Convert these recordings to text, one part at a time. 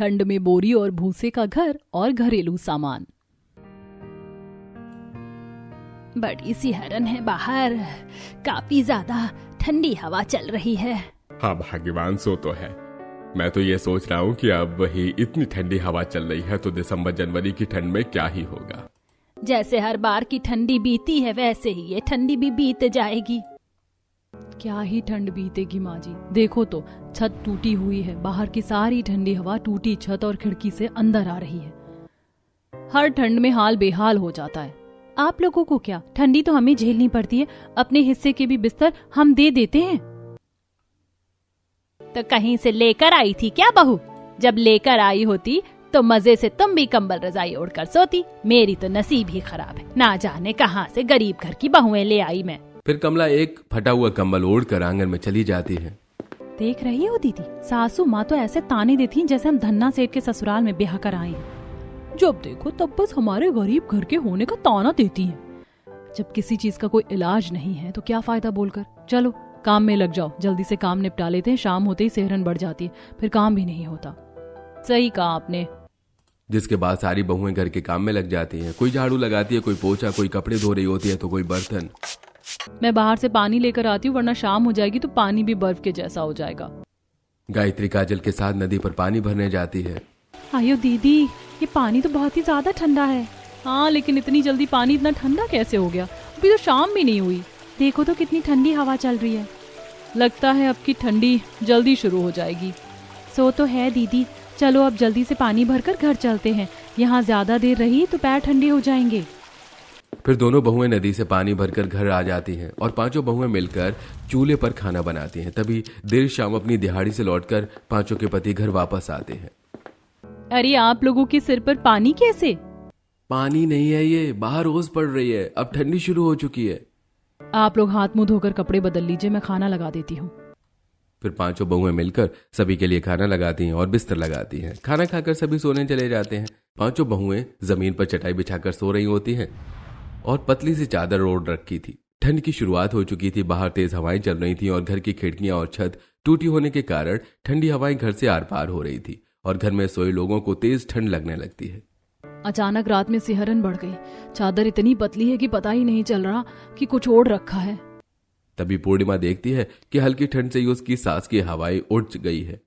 ठंड में बोरी और भूसे का घर और घरेलू सामान। बड़ी सी हरन है बाहर, काफी ज्यादा ठंडी हवा चल रही है। हाँ भाग्यवान सो तो है। मैं तो ये सोच रहा हूँ कि अब वही इतनी ठंडी हवा चल रही है तो दिसंबर जनवरी की ठंड में क्या ही होगा। जैसे हर बार की ठंडी बीती है वैसे ही ये ठंडी भी बीत जाएगी। क्या ही ठंड बीतेगी माँ जी, देखो तो छत टूटी हुई है, बाहर की सारी ठंडी हवा टूटी छत और खिड़की से अंदर आ रही है। हर ठंड में हाल बेहाल हो जाता है। आप लोगों को क्या, ठंडी तो हमें झेलनी पड़ती है, अपने हिस्से के भी बिस्तर हम दे देते हैं। तो कहीं से लेकर आई थी क्या बहू? जब लेकर आई होती तो मजे से तुम भी कंबल रजाई ओढ़कर सोती। मेरी तो नसीब ही खराब है, ना जाने कहां से गरीब घर की बहुएं ले आई मैं। फिर कमला एक फटा हुआ कंबल ओढ़कर आंगन में चली जाती है। देख रही हो दीदी, सासू माँ तो ऐसे ताने देती जैसे हम धन्ना सेठ के ससुराल में ब्याह कर आए हैं। जब देखो तब बस हमारे गरीब घर के होने का ताना देती हैं। जब किसी चीज का कोई इलाज नहीं है तो क्या फायदा बोलकर। चलो काम में लग जाओ, जल्दी से काम निपटा लेते हैं, शाम होते ही सेहरन बढ़ जाती है, फिर काम भी नहीं होता। सही कहा आपने। जिसके बाद सारी बहुएं घर के काम में लग जाती हैं। कोई झाड़ू लगाती है, कोई पोछा, कोई कपड़े धो रही होती है तो कोई बर्तन। मैं बाहर से पानी लेकर आती हूँ, वरना शाम हो जाएगी तो पानी भी बर्फ के जैसा हो जाएगा। गायत्री काजल के साथ नदी पर पानी भरने जाती है। आयो दीदी, ये पानी तो बहुत ही ज्यादा ठंडा है। हाँ, लेकिन इतनी जल्दी पानी इतना ठंडा कैसे हो गया? अभी तो शाम भी नहीं हुई। देखो तो कितनी ठंडी हवा चल रही है। लगता है अब की ठंडी जल्दी शुरू हो जाएगी। सो तो है दीदी, चलो अब जल्दी से पानी भरकर घर चलते हैं। यहाँ ज्यादा देर रही तो पैर ठंडे हो जाएंगे। फिर दोनों बहुएं नदी से पानी भरकर घर आ जाती हैं और पांचों बहुएं मिलकर चूल्हे पर खाना बनाती हैं। तभी देर शाम अपनी दिहाड़ी से लौटकर पांचों के पति घर वापस आते हैं। अरे आप लोगों के सिर पर पानी कैसे? पानी नहीं है, ये बाहर ओस पड़ रही है, अब ठंडी शुरू हो चुकी है। आप लोग हाथ मुंह धोकर कपड़े बदल लीजिए, मैं खाना लगा देती हूँ। फिर पांचों बहुएं मिलकर सभी के लिए खाना लगाती हैं और बिस्तर लगाती हैं। खाना खाकर सभी सोने चले जाते हैं। पांचों बहुएं जमीन पर चटाई बिछाकर सो रही होती हैं और पतली सी चादर ओढ़ रखी थी। ठंड की शुरुआत हो चुकी थी, बाहर तेज हवाएं चल रही थी और घर की खिड़कियां और छत टूटी होने के कारण ठंडी हवाएं घर से आर पार हो रही थी और घर में सोए लोगों को तेज ठंड लगने लगती है। अचानक रात में सिहरन बढ़ गई। चादर इतनी पतली है कि पता ही नहीं चल रहा कि कुछ ओढ़ रखा है। तभी पूर्णिमा देखती है कि हल्की ठंड से ही उसकी सांस की हवाएं उड़ गई है।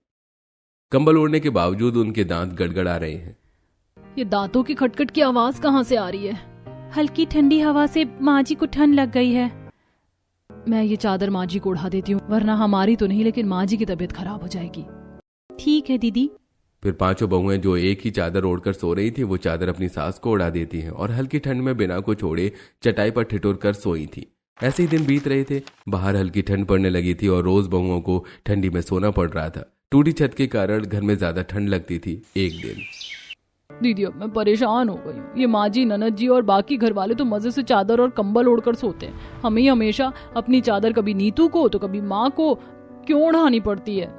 कंबल ओढ़ने के बावजूद उनके दांत गड़गड़ा रहे हैं। ये दांतों की खटखट की आवाज कहाँ से आ रही है? हल्की ठंडी हवा से माँ जी को ठंड लग गई है। मैं ये चादर माँ जी को उड़ा देती हूँ, वरना हमारी तो नहीं लेकिन माँ जी की तबीयत खराब हो जाएगी। ठीक है दीदी। फिर पांचों बहुएं जो एक ही चादर ओढ़कर सो रही थी वो चादर अपनी सास को उड़ा देती हैं और हल्की ठंड में बिना कुछ ओढ़े चटाई पर ठिठुर कर सोई थी। ऐसे ही दिन बीत रहे थे। बाहर हल्की ठंड पड़ने लगी थी और रोज बहुओं को ठंडी में सोना पड़ रहा था। टूटी छत के कारण घर में ज्यादा ठंड लगती थी। एक दिन दीदी, अब मैं परेशान हो गई हूँ। ये माँ जी, ननद जी और बाकी घर वाले तो मजे से चादर और कंबल ओढ़कर सोते हैं। हमें ही हमेशा अपनी चादर कभी नीतू को तो कभी माँ को क्यों उड़ानी पड़ती है?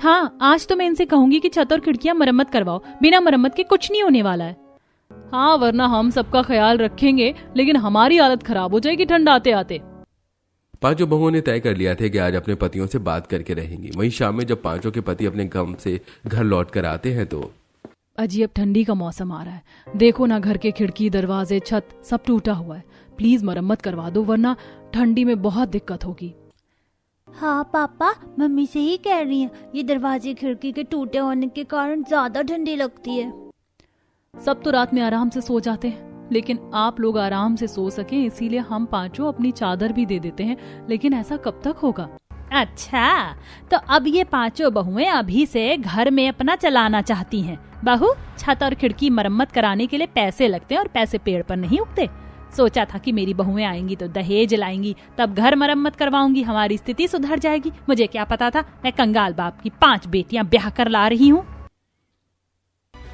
हाँ, आज तो मैं इनसे कहूंगी कि छत और खिड़कियां मरम्मत करवाओ। बिना मरम्मत के कुछ नहीं होने वाला है। हाँ, वरना हम सबका ख्याल रखेंगे लेकिन हमारी हालत खराब हो जाएगी ठंड आते आते। पांचों बहुओं ने तय कर लिया था कि आज अपने पतियों से बात करके रहेंगी। वहीं शाम में जब पांचों के पति अपने काम से घर लौट कर आते हैं तो अजी, अब ठंडी का मौसम आ रहा है। देखो ना, घर के खिड़की, दरवाजे, छत सब टूटा हुआ है। प्लीज मरम्मत करवा दो, वरना ठंडी में बहुत दिक्कत होगी। हाँ पापा, मम्मी से ही कह रही हैं। ये दरवाजे खिड़की के टूटे होने के कारण ज्यादा ठंडी लगती है। सब तो रात में आराम से सो जाते हैं, लेकिन आप लोग आराम से सो सकें इसीलिए हम पांचों अपनी चादर भी दे देते हैं। लेकिन ऐसा कब तक होगा? अच्छा, तो अब ये पांचों बहुएं अभी से घर में अपना चलाना चाहती हैं। बहू, छत और खिड़की मरम्मत कराने के लिए पैसे लगते हैं और पैसे पेड़ पर नहीं उगते। सोचा था कि मेरी बहुएं आएंगी तो दहेज लाएंगी, तब घर मरम्मत करवाऊंगी, हमारी स्थिति सुधर जाएगी। मुझे क्या पता था मैं कंगाल बाप की 5 बेटियां ब्याह कर ला रही हूँ।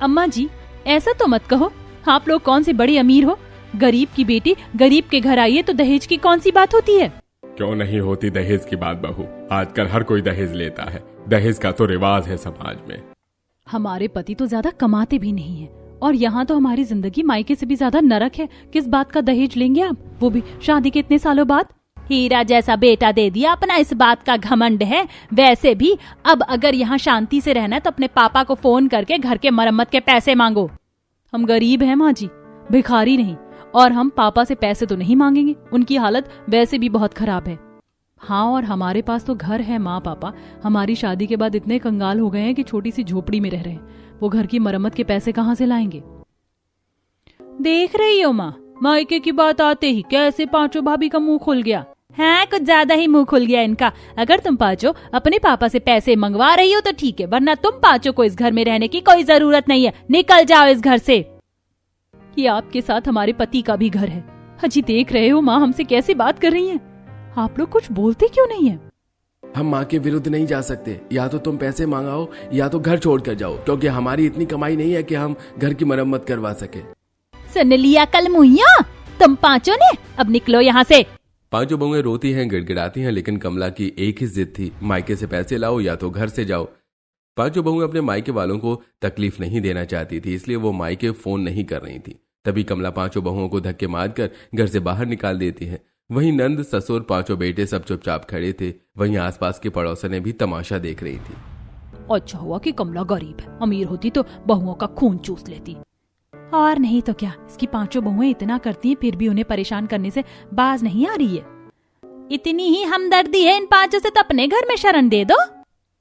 अम्मा जी, ऐसा तो मत कहो। आप लोग कौन से बड़े अमीर हो? गरीब की बेटी गरीब के घर आई है तो दहेज की कौन सी बात होती है? क्यों नहीं होती दहेज की बात बहू? आजकल हर कोई दहेज लेता है। दहेज का तो रिवाज है समाज में। हमारे पति तो ज्यादा कमाते भी नहीं है और यहाँ तो हमारी जिंदगी मायके से भी ज्यादा नरक है। किस बात का दहेज लेंगे आप, वो भी शादी के इतने सालों बाद? हीरा जैसा बेटा दे दिया, अपना इस बात का घमंड है। वैसे भी अब अगर यहाँ शांति से रहना है तो अपने पापा को फोन करके घर के मरम्मत के पैसे मांगो। हम गरीब हैं माँ जी, भिखारी नहीं, और हम पापा से पैसे तो नहीं मांगेंगे, उनकी हालत वैसे भी बहुत खराब है। हाँ, और हमारे पास तो घर है माँ पापा, हमारी शादी के बाद इतने कंगाल हो गए हैं कि छोटी सी झोपड़ी में रह रहे हैं। वो घर की मरम्मत के पैसे कहाँ से लाएंगे? देख रही हो माँ, मायके की बात आते ही कैसे पांचों भाभी का मुंह खुल गया। हाँ, कुछ ज्यादा ही मुंह खुल गया इनका। अगर तुम पांचों अपने पापा से पैसे मंगवा रही हो तो ठीक है, वरना तुम पांचों को इस घर में रहने की कोई जरूरत नहीं है। निकल जाओ इस घर से। ये आपके साथ हमारे पति का भी घर है। अजी देख रहे हो माँ हमसे कैसी बात कर रही हैं। आप लोग कुछ बोलते क्यों नहीं है? हम माँ के विरुद्ध नहीं जा सकते। या तो तुम पैसे मांगाओ या तो घर छोड़ कर जाओ, क्योंकि हमारी इतनी कमाई नहीं है कि हम घर की मरम्मत करवा सके। सुन लिया कल मुहिया तुम पांचों ने, अब निकलो यहाँ से। पांचों बहुएं रोती हैं, गिड़गिड़ाती हैं, लेकिन कमला की एक ही जिद थी, मायके से पैसे लाओ या तो घर से जाओ। पांचों बहुएं अपने मायके वालों को तकलीफ नहीं देना चाहती थी, इसलिए वो मायके फोन नहीं कर रही थी। तभी कमला पांचों बहुओं को धक्के मारकर घर से बाहर निकाल देती है। वहीं नंद, ससुर, पांचों बेटे सब चुपचाप खड़े थे। वहीं आसपास की पड़ोसनें भी तमाशा देख रही थी। अच्छा हुआ कि कमला गरीब है, अमीर होती तो बहुओं का खून चूस लेती। और नहीं तो क्या, इसकी पांचों बहुएं इतना करती हैं फिर भी उन्हें परेशान करने से बाज नहीं आ रही है। इतनी ही हमदर्दी है इन पांचों से तो अपने घर में शरण दे दो।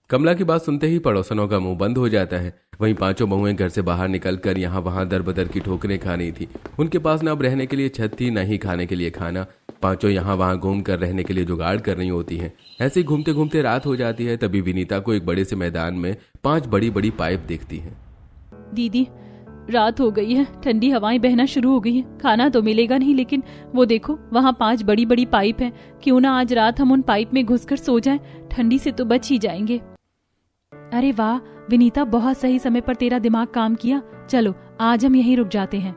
कमला की बात सुनते ही पड़ोसनों का मुंह बंद हो जाता है। वहीं पांचों बहुएं घर से बाहर निकलकर यहाँ वहां दर बदर की ठोकरें खा रही थी। उनके पास न अब रहने के लिए छत थी, न ही खाने के लिए खाना। पांचों यहाँ वहां घूम कर रहने के लिए जुगाड़ कर रही होती हैं। ऐसे ही घूमते घूमते रात हो जाती है। तभी विनीता को एक बड़े से मैदान में 5 बड़ी बड़ी पाइप दिखती हैं। दीदी, रात हो गई है, ठंडी हवाएं बहना शुरू हो गई है। खाना तो मिलेगा नहीं, लेकिन वो देखो वहाँ 5 बड़ी बड़ी पाइप हैं। क्यों ना आज रात हम उन पाइप में घुसकर सो जाएं, ठंडी से तो बच ही जाएंगे। अरे वाह विनीता, बहुत सही समय पर तेरा दिमाग काम किया। चलो आज हम यहीं रुक जाते हैं।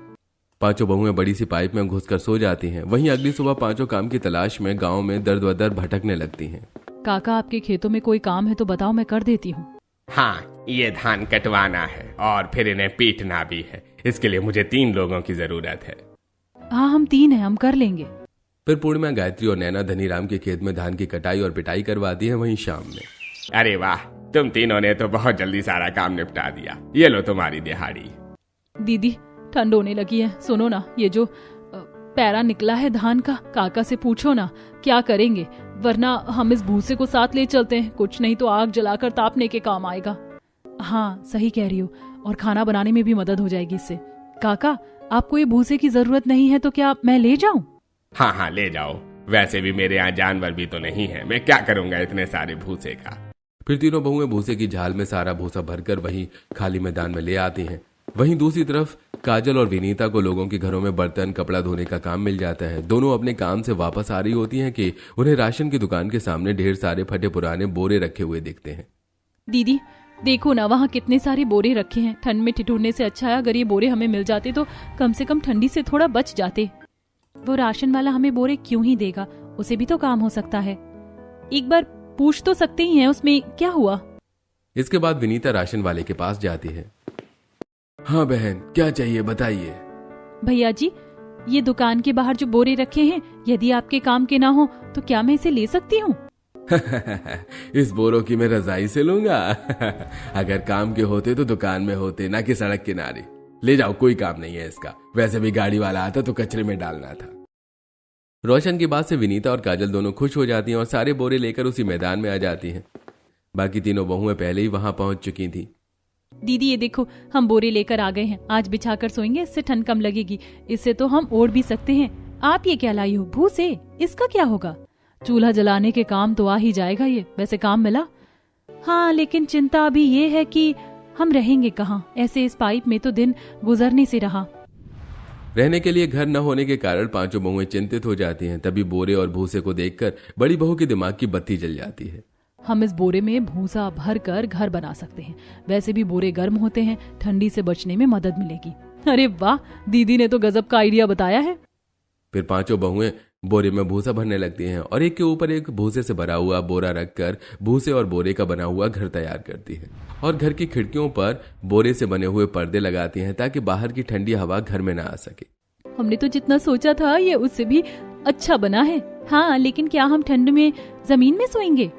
पांचों बहुएं बड़ी सी पाइप में घुसकर सो जाती हैं। वहीं अगली सुबह पांचों काम की तलाश में गांव में दर बदर भटकने लगती हैं। काका, आपके खेतों में कोई काम है तो बताओ, मैं कर देती हूँ। हाँ, ये धान कटवाना है और फिर इन्हें पीटना भी है। इसके लिए मुझे 3 लोगों की जरूरत है। हाँ, हम 3 हैं, हम कर लेंगे। फिर पूर्णिमा, गायत्री और नैना धनीराम के खेत में धान की कटाई और पिटाई करवाती है। वहीं शाम में, अरे वाह, तुम तीनों ने तो बहुत जल्दी सारा काम निपटा दिया। ये लो तुम्हारी दिहाड़ी। दीदी, ठंड होने लगी है। सुनो ना, ये जो पैरा निकला है धान का, काका से पूछो ना क्या करेंगे, वरना हम इस भूसे को साथ ले चलते हैं। कुछ नहीं तो आग जलाकर तापने के काम आएगा। हाँ, सही कह रही हो, और खाना बनाने में भी मदद हो जाएगी इससे। काका, आपको ये भूसे की जरूरत नहीं है तो क्या मैं ले जाऊं? हाँ हाँ, ले जाओ। वैसे भी मेरे यहाँ जानवर भी तो नहीं है, मैं क्या करूंगा इतने सारे भूसे का। फिर तीनों बहुएं भूसे की झाल में सारा भूसा भरकर वहीं खाली मैदान में ले आती हैं। वहीं दूसरी तरफ काजल और विनीता को लोगों के घरों में बर्तन कपड़ा धोने का काम मिल जाता है। दोनों अपने काम से वापस आ रही होती हैं कि उन्हें राशन की दुकान के सामने ढेर सारे फटे पुराने बोरे रखे हुए दिखते हैं। दीदी देखो ना, वहाँ कितने सारे बोरे रखे हैं। ठंड में ठिठुरने से अच्छा है अगर ये बोरे हमें मिल जाते तो कम से कम ठंडी से थोड़ा बच जाते। वो राशन वाला हमें बोरे क्यों ही देगा, उसे भी तो काम हो सकता है। एक बार पूछ तो सकते ही हैं उसमें क्या हुआ। इसके बाद विनीता राशन वाले के पास जाती है। हाँ बहन, क्या चाहिए बताइए। भैया जी, ये दुकान के बाहर जो बोरे रखे हैं, यदि आपके काम के ना हो तो क्या मैं इसे ले सकती हूँ? इस बोरों की मैं रजाई से लूंगा। अगर काम के होते तो दुकान में होते, ना कि सड़क किनारे। ले जाओ, कोई काम नहीं है इसका। वैसे भी गाड़ी वाला आता तो कचरे में डालना था। रोशन की बात से विनीता और काजल दोनों खुश हो जाती हैं और सारे बोरे लेकर उसी मैदान में आ जाती हैं। बाकी तीनों बहुएं पहले ही वहां पहुंच चुकी थी। दीदी ये देखो, हम बोरे लेकर आ गए हैं। आज बिछाकर सोएंगे, इससे ठंड कम लगेगी। इससे तो हम ओढ़ भी सकते हैं। आप ये क्या लाई हो? भूसे, इसका क्या होगा? चूल्हा जलाने के काम तो आ ही जाएगा ये। वैसे काम मिला? हाँ, लेकिन चिंता अभी ये है कि हम रहेंगे कहाँ। ऐसे इस पाइप में तो दिन गुजरने से रहा। रहने के लिए घर न होने के कारण पांचों बहुएं चिंतित हो जाती हैं। तभी बोरे और भूसे को देखकर बड़ी बहू के दिमाग की बत्ती जल जाती है। हम इस बोरे में भूसा भर कर घर बना सकते हैं। वैसे भी बोरे गर्म होते हैं, ठंडी से बचने में मदद मिलेगी। अरे वाह, दीदी ने तो गजब का आइडिया बताया है। फिर पांचों बहुएं बोरे में भूसा भरने लगती हैं और एक के ऊपर एक भूसे से भरा हुआ बोरा रखकर भूसे और बोरे का बना हुआ घर तैयार करती है और घर की खिड़कियों पर बोरे से बने हुए पर्दे लगाती हैं ताकि बाहर की ठंडी हवा घर में ना आ सके। हमने तो जितना सोचा था ये उससे भी अच्छा बना है। हाँ, लेकिन क्या हम ठंड में जमीन में सोएंगे?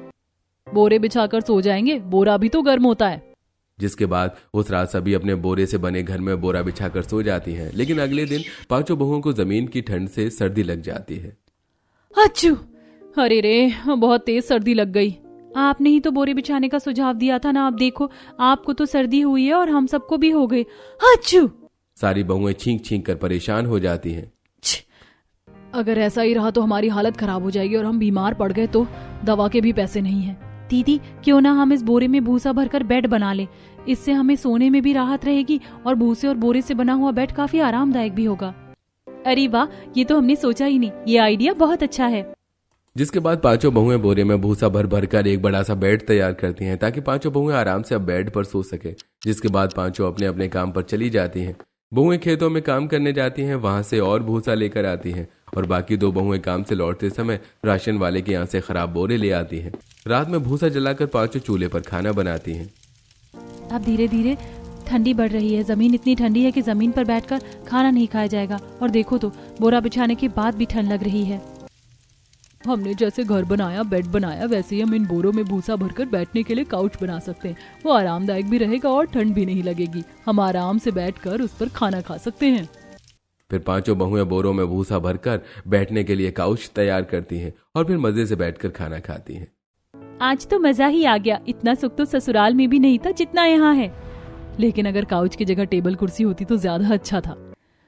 बोरे बिछाकर सो जाएंगे, बोरा भी तो गर्म होता है। जिसके बाद उस रात सभी अपने बोरे से बने घर में बोरा बिछाकर सो जाती हैं। लेकिन अगले दिन पांचों बहुओं को जमीन की ठंड से सर्दी लग जाती है। अच्छू, अरे रे, बहुत तेज सर्दी लग गई। आपने ही तो बोरे बिछाने का सुझाव दिया था ना। आप देखो, आपको तो सर्दी हुई है और हम सबको भी हो गई। अच्छू! सारी बहुएं छींक छींक कर परेशान हो जाती हैं। अगर ऐसा ही रहा तो हमारी हालत खराब हो जाएगी और हम बीमार पड़ गए तो दवा के भी पैसे नहीं हैं। दीदी, क्यों ना हम इस बोरे में भूसा भरकर बेड बना ले। इससे हमें सोने में भी राहत रहेगी और भूसे और बोरे से बना हुआ बेड काफी आरामदायक भी होगा। अरे वाह, ये तो हमने सोचा ही नहीं। ये आइडिया बहुत अच्छा है। जिसके बाद पांचों बहुएं बोरे में भूसा भर भर कर एक बड़ा सा बेड तैयार करती हैं ताकि पांचों बहुएं आराम से अब बेड पर सो सके। जिसके बाद पांचों अपने अपने काम पर चली जाती हैं। बहुएं खेतों में काम करने जाती हैं, वहां से और भूसा लेकर आती हैं और बाकी दो बहुएं काम से लौटते समय राशन वाले के यहाँ से खराब बोरे ले आती हैं। रात में भूसा जलाकर पांचों चूल्हे पर खाना बनाती हैं। अब धीरे धीरे ठंडी बढ़ रही है। जमीन इतनी ठंडी है कि जमीन पर बैठकर खाना नहीं खाया जाएगा। और देखो तो बोरा बिछाने के बाद भी ठंड लग रही है। हमने जैसे घर बनाया, बेड बनाया, वैसे ही हम इन बोरों में भूसा भरकर बैठने के लिए काउच बना सकते हैं। वो आरामदायक भी रहेगा और ठंड भी नहीं लगेगी। हम आराम से बैठकर उस पर खाना खा सकते हैं। फिर पांचों बहुएं बोरों में भूसा भरकर बैठने के लिए काउच तैयार करती हैं और फिर मजे से बैठकर खाना खाती हैं। आज तो मजा ही आ गया। इतना सुख तो ससुराल में भी नहीं था जितना यहाँ है। लेकिन अगर काउच की जगह टेबल कुर्सी होती तो ज्यादा अच्छा था।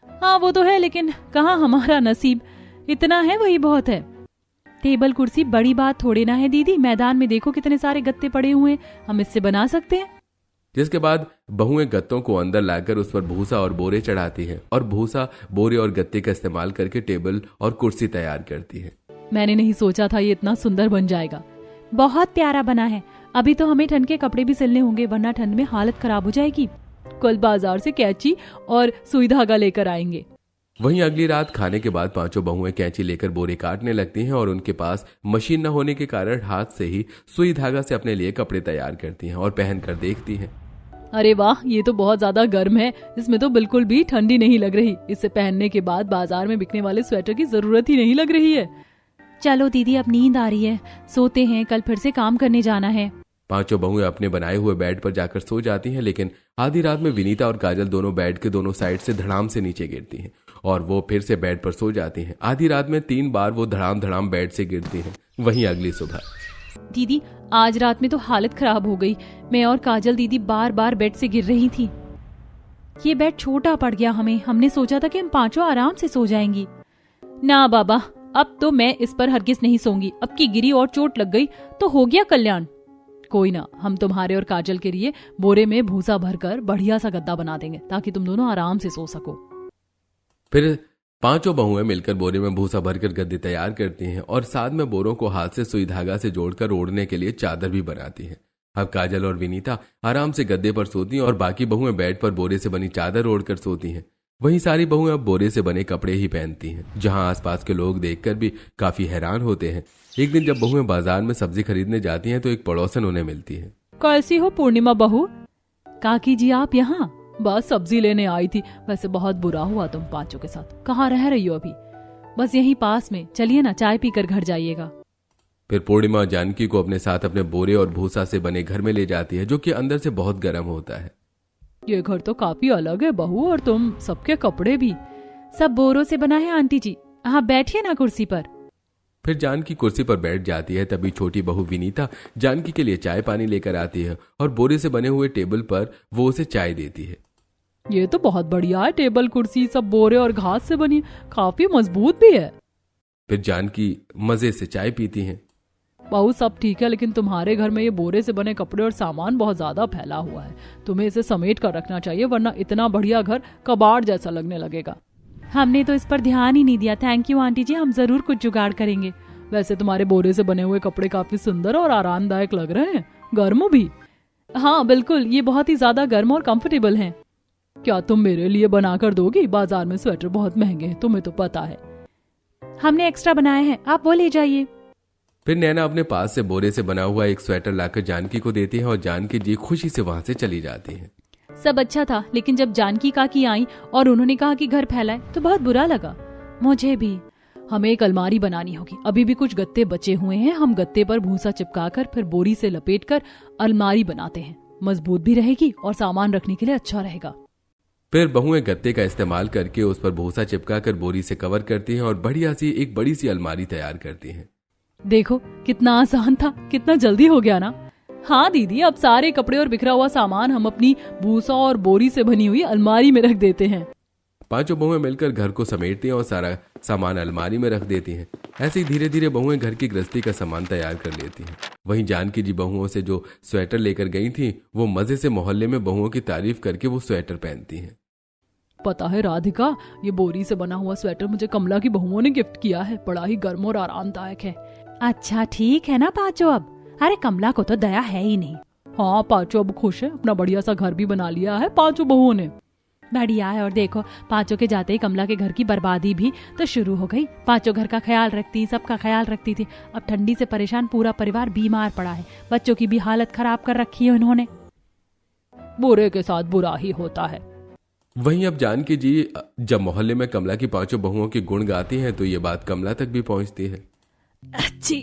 हाँ, वो तो है, लेकिन कहाँ हमारा नसीब। इतना है वही बहुत है। टेबल कुर्सी बड़ी बात थोड़ी ना है दीदी। मैदान में देखो कितने सारे गत्ते पड़े हुए हैं, हम इससे बना सकते हैं। जिसके बाद बहुएं गत्तों को अंदर लाकर उस पर भूसा और बोरे चढ़ाती हैं और भूसा, बोरे और गत्ते का इस्तेमाल करके टेबल और कुर्सी तैयार करती हैं। मैंने नहीं सोचा था ये इतना सुंदर बन जाएगा। बहुत प्यारा बना है। अभी तो हमें ठंड के कपड़े भी सिलने होंगे, वरना ठंड में हालत खराब हो जाएगी। कल बाजार से कैंची और सुई धागा लेकर आएंगे। वहीं अगली रात खाने के बाद पांचों बहुएं कैंची लेकर बोरे काटने लगती हैं और उनके पास मशीन न होने के कारण हाथ से ही सुई धागा से अपने लिए कपड़े तैयार करती हैं और पहनकर देखती हैं। अरे वाह, ये तो बहुत ज्यादा गर्म है। इसमें तो बिल्कुल भी ठंडी नहीं लग रही। इसे पहनने के बाद बाजार में बिकने वाले स्वेटर की जरूरत ही नहीं लग रही है। चलो दीदी, अब नींद आ रही है, सोते हैं, कल फिर से काम करने जाना है। पांचों बहुएं अपने बनाए हुए बेड पर जाकर सो जाती हैं। लेकिन आधी रात में विनीता और काजल दोनों बेड के दोनों साइड से धड़ाम से नीचे गिरती हैं और वो फिर से बेड पर सो जाती हैं। आधी रात में 3 बार वो धड़ाम धड़ाम बेड से गिरती हैं। वहीं अगली सुबह, दीदी, आज रात में तो हालत खराब हो गई। मैं और काजल दीदी बार बार बेड से गिर रही थी। ये बेड छोटा पड़ गया हमें। हमने सोचा था कि हम पांचों आराम से सो जाएंगी। ना बाबा, अब तो मैं इस पर हरगिज नहीं सोऊंगी। अब की गिरी और चोट लग गई तो हो गया कल्याण। कोई ना, हम तुम्हारे और काजल के लिए बोरे में भूसा भरकर बढ़िया सा गद्दा बना देंगे ताकि तुम दोनों आराम से सो सको। फिर पांचों बहुएं मिलकर बोरे में भूसा भरकर गद्दे तैयार करती हैं और साथ में बोरों को हाथ से सुई धागा से जोड़कर ओढ़ने के लिए चादर भी बनाती हैं। अब काजल और विनीता आराम से गद्दे पर सोती हैं और बाकी बहुएं बेड पर बोरे से बनी चादर ओढ़कर सोती हैं। वहीं सारी बहुएं अब बोरे से बने कपड़े ही पहनती हैं, जहां आसपास के लोग देखकर भी काफी हैरान होते हैं। एक दिन जब बहुएं बाजार में सब्जी खरीदने जाती हैं तो एक पड़ोसन उन्हें मिलती है। कैसी हो पूर्णिमा बहू? काकी जी, आप यहाँ? बस सब्जी लेने आई थी। वैसे बहुत बुरा हुआ तुम पांचों के साथ। कहाँ रह रही हो अभी? बस यहीं पास में। चलिए ना, चाय पीकर घर जाइएगा। फिर पूर्णिमा जानकी को अपने साथ अपने बोरे और भूसा से बने घर में ले जाती है, जो कि अंदर से बहुत गर्म होता है। ये घर तो काफी अलग है बहू, और तुम सबके कपड़े भी सब बोरों से बना है। आंटी जी, हाँ बैठिए ना कुर्सी पर। फिर जानकी कुर्सी पर बैठ जाती है। तभी छोटी बहू विनीता जानकी के लिए चाय पानी लेकर आती है और बोरे से बने हुए टेबल पर वो उसे चाय देती है। ये तो बहुत बढ़िया है। टेबल कुर्सी सब बोरे और घास से बनी, काफी मजबूत भी है। फिर जानकी मजे से चाय पीती हैं। बहू सब ठीक है, लेकिन तुम्हारे घर में ये बोरे से बने कपड़े और सामान बहुत ज्यादा फैला हुआ है। तुम्हें इसे समेट कर रखना चाहिए, वरना इतना बढ़िया घर कबाड़ जैसा लगने लगेगा। हमने तो इस पर ध्यान ही नहीं दिया। थैंक यू आंटी जी, हम जरूर कुछ जुगाड़ करेंगे। वैसे तुम्हारे बोरे से बने हुए कपड़े काफी सुंदर और आरामदायक लग रहे हैं, गर्म भी। हाँ बिल्कुल, ये बहुत ही ज्यादा गर्म और कंफर्टेबल हैं। क्या तुम मेरे लिए बना कर दोगी? बाजार में स्वेटर बहुत महंगे हैं, तुम्हें तो पता है। हमने एक्स्ट्रा बनाए हैं, आप वो ले जाइए। फिर नैना अपने पास से बोरे से बना हुआ एक स्वेटर लाकर जानकी को देती है और जानकी जी खुशी से वहां से चली जाती है। सब अच्छा था, लेकिन जब जानकी काकी आई और उन्होंने कहा कि घर फैलाए तो बहुत बुरा लगा। मुझे भी। हमें एक अलमारी बनानी होगी। अभी भी कुछ गत्ते बचे हुए हैं, हम गत्ते पर भूसा चिपकाकर फिर बोरी से लपेटकर अलमारी बनाते हैं। मजबूत भी रहेगी और सामान रखने के लिए अच्छा रहेगा। फिर बहुएं गत्ते का इस्तेमाल करके उस पर भूसा चिपकाकर बोरी से कवर करती हैं और बढ़िया सी एक बड़ी सी अलमारी तैयार करती हैं। देखो कितना आसान था, कितना जल्दी हो गया ना। हाँ दीदी, अब सारे कपड़े और बिखरा हुआ सामान हम अपनी भूसा और बोरी से बनी हुई अलमारी में रख देते हैं। पांचों बहुएं मिलकर घर को समेटती हैं और सारा सामान अलमारी में रख देती हैं। ऐसे ही धीरे धीरे बहुएं घर की गृहस्थी का सामान तैयार कर लेती हैं। वहीं जानकी जी बहुओं से जो स्वेटर लेकर गई थी, वो मजे से मोहल्ले में बहुओं की तारीफ करके वो स्वेटर पहनती हैं। पता है राधिका, ये बोरी से बना हुआ स्वेटर मुझे कमला की बहुओं ने गिफ्ट किया है। बड़ा ही गर्म और आरामदायक है। अच्छा ठीक है ना पांचों अब? अरे कमला को तो दया है ही नहीं। हाँ पांचों अब खुश है, अपना बढ़िया सा घर भी बना लिया है पांचों बहुओं ने। बढ़िया है। और देखो पांचों के जाते ही कमला के घर की बर्बादी भी तो शुरू हो गई। पांचों घर का ख्याल रखती, सबका ख्याल रखती थी। अब ठंडी से परेशान पूरा परिवार बीमार पड़ा है। बच्चों की भी हालत खराब कर रखी है उन्होंने। बुरे के साथ बुरा ही होता है। वहीं अब जानकी जी जब मोहल्ले में कमला की पांचों बहुओं के गुण गाती हैं तो ये बात कमला तक भी पहुंचती है। अच्छी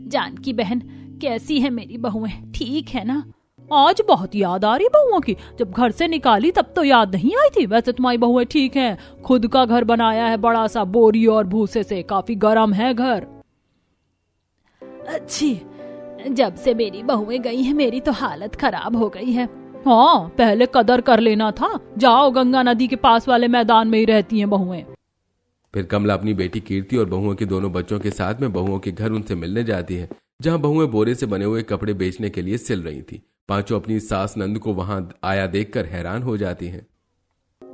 जानकी बहन, कैसी है मेरी बहुएं? ठीक है ना? आज बहुत याद आ रही बहुओं की। जब घर से निकाली तब तो याद नहीं आई थी। वैसे तुम्हारी बहुएं ठीक हैं। खुद का घर बनाया है बड़ा सा, बोरी और भूसे से। काफी गर्म है घर। अच्छी, जब से मेरी बहुएं गई हैं मेरी तो हालत खराब हो गई है। हाँ पहले कदर कर लेना था। जाओ, गंगा नदी के पास वाले मैदान में ही रहती हैं बहुएं। फिर कमला अपनी बेटी कीर्ति और बहुओं के दोनों बच्चों के साथ में बहुओं के घर उनसे मिलने जाती है, जहां बहुएं बोरे से बने हुए कपड़े बेचने के लिए सिल रही थी। पांचों अपनी सास नंद को वहां आया देखकर हैरान हो जाती हैं।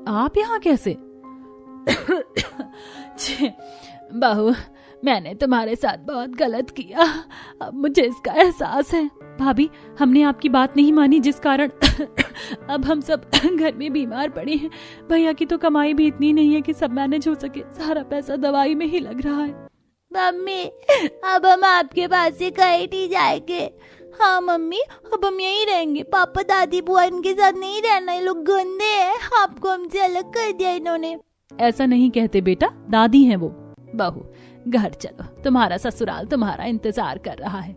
आप यहाँ कैसे? बहू, मैंने तुम्हारे साथ बहुत गलत किया। अब मुझे इसका एहसास है। भाभी, हमने आपकी बात नहीं मानी जिस कारण अब हम सब घर में बीमार पड़े हैं। भैया की तो कमाई भी इतनी नहीं है कि सब मैनेज हो सके। सारा पैसा दवाई में ही लग रहा है। मम्मी, अब हम आपके पास से कहीं नहीं जाएंगे। हाँ मम्मी, अब हम यहीं रहेंगे। पापा दादी बुआ इनके साथ नहीं रहना, ये लोग गंदे हैं। आपको हमसे अलग कर दिया इन्होंने। ऐसा नहीं कहते बेटा, दादी हैं वो। बहू घर चलो, तुम्हारा ससुराल तुम्हारा इंतजार कर रहा है।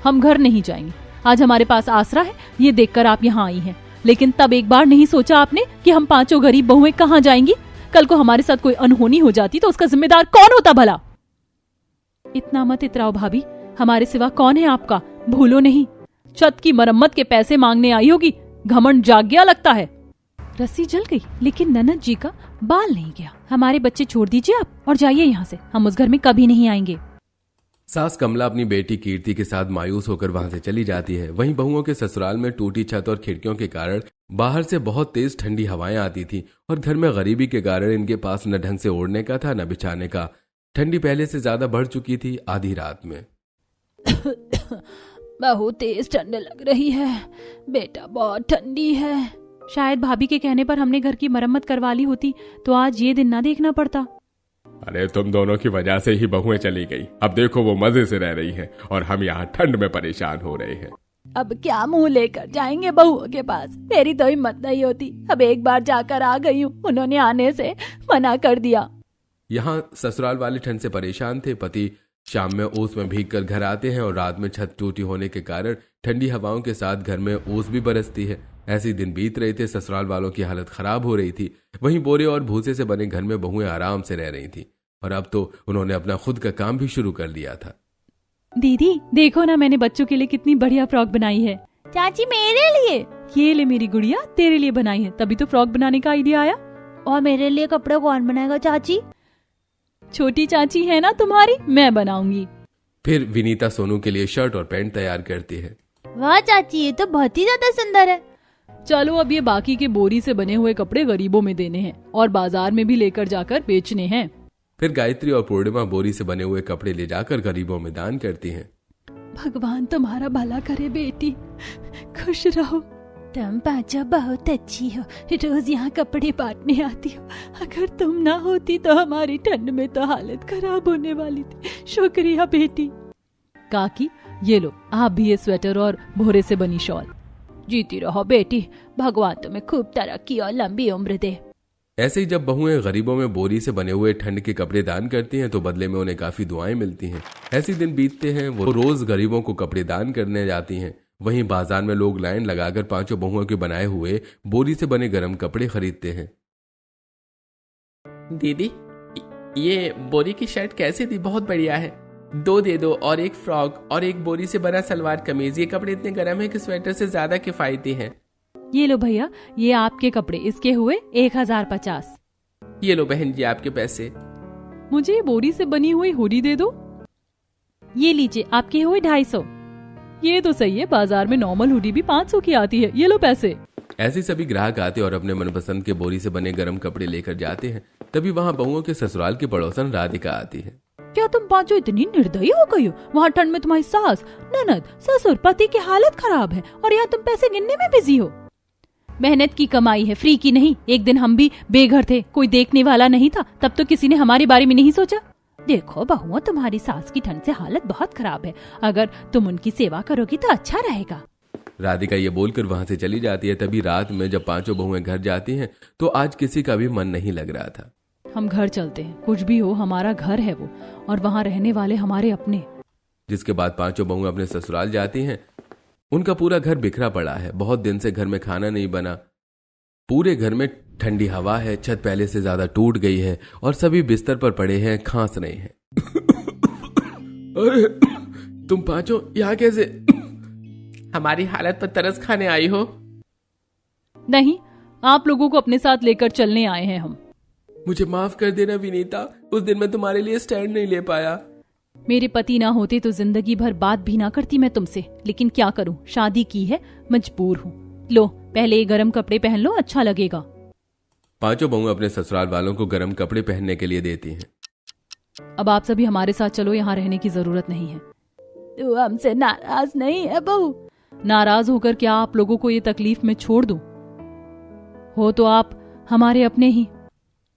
हम घर नहीं जाएंगे। आज हमारे पास आसरा है, ये देखकर आप यहाँ आई हैं। लेकिन तब एक बार नहीं सोचा आपने कि हम पांचों गरीब बहुएं कहाँ जाएंगी? कल को हमारे साथ कोई अनहोनी हो जाती तो उसका जिम्मेदार कौन होता भला? इतना मत इतराओ भाभी, हमारे सिवा कौन है आपका? भूलो नहीं, छत की मरम्मत के पैसे मांगने आई होगी। घमंड जाग गया लगता है। रस्सी जल गई, लेकिन ननद जी का बाल नहीं गया। हमारे बच्चे छोड़ दीजिए आप और जाइए यहाँ से। हम उस घर में कभी नहीं आएंगे। सास कमला अपनी बेटी कीर्ति के साथ मायूस होकर वहां से चली जाती है। वहीं बहुओं के ससुराल में टूटी छत और खिड़कियों के कारण बाहर से बहुत तेज ठंडी हवाएं आती थी और घर में गरीबी के कारण इनके पास न ढंग से ओढ़ने का था न बिछाने का। ठंडी पहले से ज्यादा बढ़ चुकी थी। आधी रात में बहुत तेज ठंड लग रही है बेटा, बहुत ठंडी है। शायद भाभी के कहने पर हमने घर की मरम्मत करवा ली होती तो आज ये दिन ना देखना पड़ता। अरे तुम दोनों की वजह से ही बहुएं चली गई। अब देखो वो मजे से रह रही हैं और हम यहाँ ठंड में परेशान हो रहे हैं। अब क्या मुंह लेकर जाएंगे बहुओं के पास? मेरी तो हिम्मत नहीं होती। अब एक बार जाकर आ गई हूँ, उन्होंने आने से मना कर दिया। यहाँ ससुराल वाले ठंड से परेशान थे। पति शाम में ओस में भीग कर घर आते हैं और रात में छत टूटी होने के कारण ठंडी हवाओं के साथ घर में ओस भी बरसती है। ऐसे दिन बीत रहे थे। ससुराल वालों की हालत खराब हो रही थी। वहीं बोरे और भूसे से बने घर में बहुएं आराम से रह रही थी और अब तो उन्होंने अपना खुद का काम भी शुरू कर लिया था। दीदी देखो ना, मैंने बच्चों के लिए कितनी बढ़िया फ्रॉक बनाई है। चाची मेरे लिए? ये ले मेरी गुड़िया, तेरे लिए बनाई है, तभी तो फ्रॉक बनाने का आइडिया आया। और मेरे लिए कपड़े कौन बनाएगा चाची? छोटी चाची है ना तुम्हारी, मैं बनाऊंगी। फिर विनीता सोनू के लिए शर्ट और पैंट तैयार करती है। वाह चाची, ये तो बहुत ही ज्यादा सुंदर है। चलो अब ये बाकी के बोरी से बने हुए कपड़े गरीबों में देने हैं और बाजार में भी लेकर जाकर बेचने हैं। फिर गायत्री और पूर्णिमा बोरी से बने हुए कपड़े ले जाकर गरीबों में दान करती हैं। भगवान तुम्हारा भला करे बेटी, खुश रहो। तुम पांचों बहुत अच्छी हो, रोज यहाँ कपड़े बांटने आती हो। अगर तुम ना होती तो हमारी ठंड में तो हालत खराब होने वाली थी। शुक्रिया बेटी। काकी ये लो, आप भी ये स्वेटर और भोरे से बनी शॉल। जीती रहो बेटी, भगवान तुम्हें खूब तरक्की और लंबी उम्र दे। ऐसे ही जब बहुएं गरीबों में बोरी से बने हुए ठंड के कपड़े दान करती हैं तो बदले में उन्हें काफी दुआएं मिलती हैं। ऐसे दिन बीतते हैं, वो रोज गरीबों को कपड़े दान करने जाती हैं। वहीं बाजार में लोग लाइन लगाकर पांचों बहुओं के बनाए हुए बोरी से बने गर्म कपड़े खरीदते हैं। दीदी, ये बोरी की शर्ट कैसी थी? बहुत बढ़िया है। 2 दे दो, और एक फ्रॉक और एक बोरी से बना सलवार कमीज। ये कपड़े इतने गर्म है कि स्वेटर से ज्यादा किफायती हैं। ये लो भैया, ये आपके कपड़े, इसके हुए 1050। ये लो बहन जी आपके पैसे। मुझे ये बोरी से बनी हुई हुडी दे दो। ये लीजिए, आपके हुए 250। ये तो सही है, बाजार में नॉर्मल हुडी भी 500 की आती है। ये लो पैसे। ऐसे सभी ग्राहक आते और अपने मनपसंद के बोरी से बने गर्म कपड़े लेकर जाते हैं। तभी वहाँ बहुओं के ससुराल की पड़ोसन राधिका आती है। क्या तुम पांचों इतनी निर्दयी हो गई हो? वहाँ ठंड में तुम्हारी सास, ननद, ससुर, पति की हालत खराब है और यहाँ तुम पैसे गिनने में बिजी हो। मेहनत की कमाई है, फ्री की नहीं। एक दिन हम भी बेघर थे, कोई देखने वाला नहीं था, तब तो किसी ने हमारे बारे में नहीं सोचा। देखो बहुओं, तुम्हारी सास की ठंड से हालत बहुत खराब है, अगर तुम उनकी सेवा करोगी तो अच्छा रहेगा। राधिका ये बोलकर वहां से चली जाती है। तभी रात में जब पांचों बहुएं घर जाती हैं तो आज किसी का भी मन नहीं लग रहा था। हम घर चलते हैं, कुछ भी हो हमारा घर है वो, और वहाँ रहने वाले हमारे अपने। जिसके बाद पांचों बहुएं अपने ससुराल जाती हैं। उनका पूरा घर बिखरा पड़ा है। बहुत दिन से घर में खाना नहीं बना। पूरे घर में ठंडी हवा है, छत पहले से ज्यादा टूट गई है और सभी बिस्तर पर पड़े हैं, खांस रहे हैं। अरे तुम पांचों यहाँ कैसे? हमारी हालत पर तरस खाने आई हो? नहीं, आप लोगों को अपने साथ लेकर चलने आए हैं हम। मुझे माफ कर देना विनीता, उस दिन मैं तुम्हारे लिए स्टैंड नहीं ले पाया। मेरे पति ना होते तो जिंदगी भर बात भी ना करती मैं तुमसे, लेकिन क्या करूं, शादी की है, मजबूर हूं। लो पहले ये गर्म कपड़े पहन लो, अच्छा लगेगा। पांचों बहुएं अपने ससुराल वालों को गर्म कपड़े पहनने के लिए देती हैं। अब आप सभी हमारे साथ चलो, यहाँ रहने की जरूरत नहीं है। तू हमसे नाराज नहीं है बहू? नाराज होकर क्या आप लोगों को ये तकलीफ में छोड़ दूं? हो तो आप हमारे अपने ही।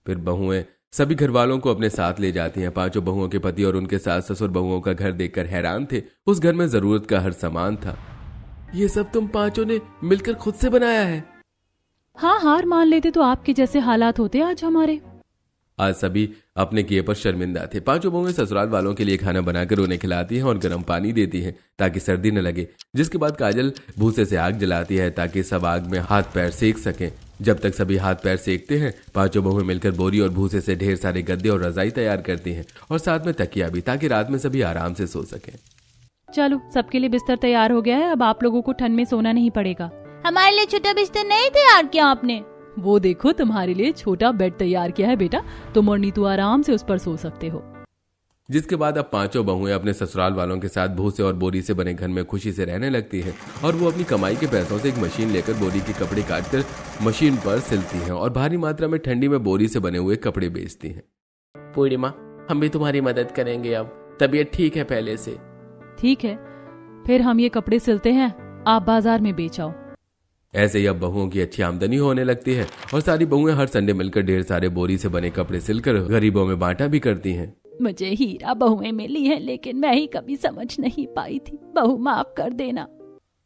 फिर बहुएं सभी घर वालों को अपने साथ ले जाती हैं। पांचों बहुओं के पति और उनके सास ससुर बहुओं का घर देखकर हैरान थे। उस घर में जरूरत का हर सामान था। ये सब तुम पांचों ने मिलकर खुद से बनाया है? हाँ, हार मान लेते तो आपके जैसे हालात होते आज हमारे। आज सभी अपने किए पर शर्मिंदा थे। पांचों बहुएं ससुराल वालों के लिए खाना बनाकर उन्हें खिलाती हैं और गर्म पानी देती हैं ताकि सर्दी न लगे। जिसके बाद काजल भूसे से आग जलाती है ताकि सब आग में हाथ पैर सेक सकें। जब तक सभी हाथ पैर सेकते हैं, पांचों बहुएं मिलकर बोरी और भूसे से ढेर सारे गद्दे और रजाई तैयार करती हैं और साथ में तकिया भी, ताकि रात में सभी आराम से सो सकें। चलो, सबके लिए बिस्तर तैयार हो गया है, अब आप लोगों को ठंड में सोना नहीं पड़ेगा। हमारे लिए छोटा बिस्तर नहीं तैयार किया आपने? वो देखो, तुम्हारे लिए छोटा बेड तैयार किया है बेटा, तुम और नीतू आराम से उस पर सो सकते हो। जिसके बाद अब पांचों बहुएं अपने ससुराल वालों के साथ भूसे और बोरी से बने घर में खुशी से रहने लगती हैं और वो अपनी कमाई के पैसों से एक मशीन लेकर बोरी के कपड़े काटकर मशीन पर सिलती हैं और भारी मात्रा में ठंडी में बोरी से बने हुए कपड़े बेचती हैं। पूर्णिमा, हम भी तुम्हारी मदद करेंगे, अब तबीयत ठीक है पहले से। ठीक है, फिर हम ये कपड़े सिलते हैं, आप बाजार में बेच आओ। ऐसे ही अब बहुओं की अच्छी आमदनी होने लगती है और सारी बहुएं हर संडे मिलकर ढेर सारे बोरी से बने कपड़े सिलकर गरीबों में बांटा भी करती हैं। मुझे हीरा बहुएं मिली है, लेकिन मैं ही कभी समझ नहीं पाई थी। बहू माफ कर देना।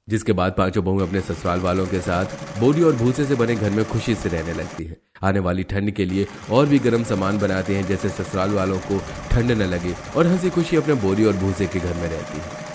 जिसके बाद पांचों बहुएं अपने ससुराल वालों के साथ बोरी और भूसे से बने घर में खुशी से रहने लगती हैं। आने वाली ठंड के लिए और भी गर्म सामान बनाते हैं, जैसे ससुराल वालों को ठंड न लगे और हंसी खुशी अपने बोरी और भूसे के घर में रहती है।